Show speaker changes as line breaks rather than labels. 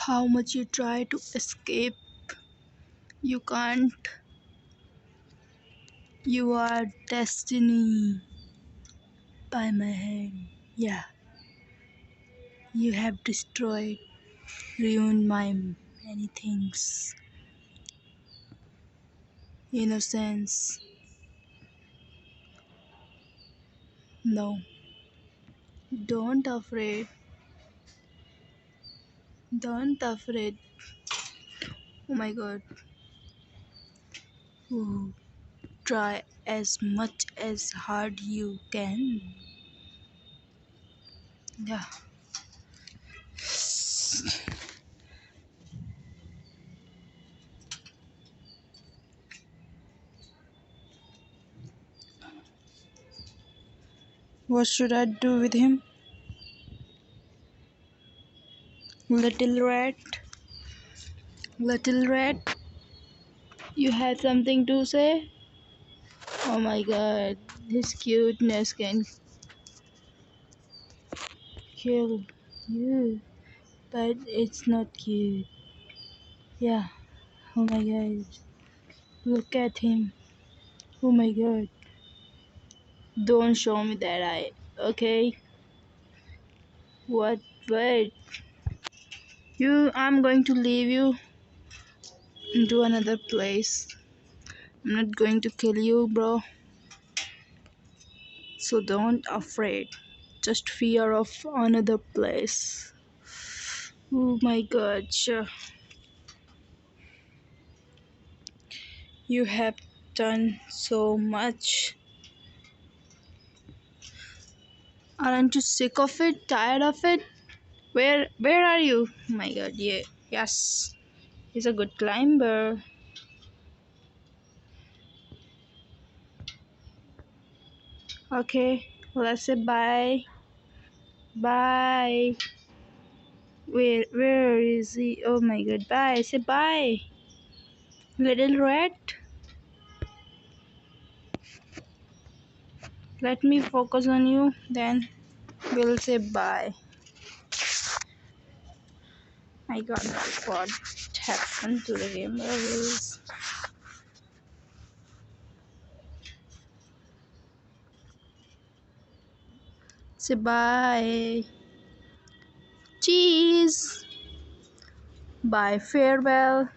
How much you try to escape, you can't. You are destiny by my hand. Yeah, you have destroyed, ruined my many things. Innocence. No, don't afraid. Don't afraid. Oh my god. Ooh, try as much as hard you can. Yeah. What should I do with him? Little rat. Little rat. You had something to say? Oh my god. His cuteness can kill you. But it's not cute. Yeah. Oh my god. Look at him. Oh my god. Don't show me that eye. Okay? What? Wait. I'm going to leave you into another place. I'm not going to kill you, bro. So don't afraid. Just fear of another place. Oh my god, sure. You have done so much. Aren't you sick of it? Tired of it? Where are you? Oh my god, yeah. Yes. He's a good climber. Okay, let's say bye. Bye. Where is he? Oh my god, bye. Say bye. Little rat. Let me focus on you, then we'll say bye. I got what happened to the game levels. Say bye. Cheese. Bye, farewell.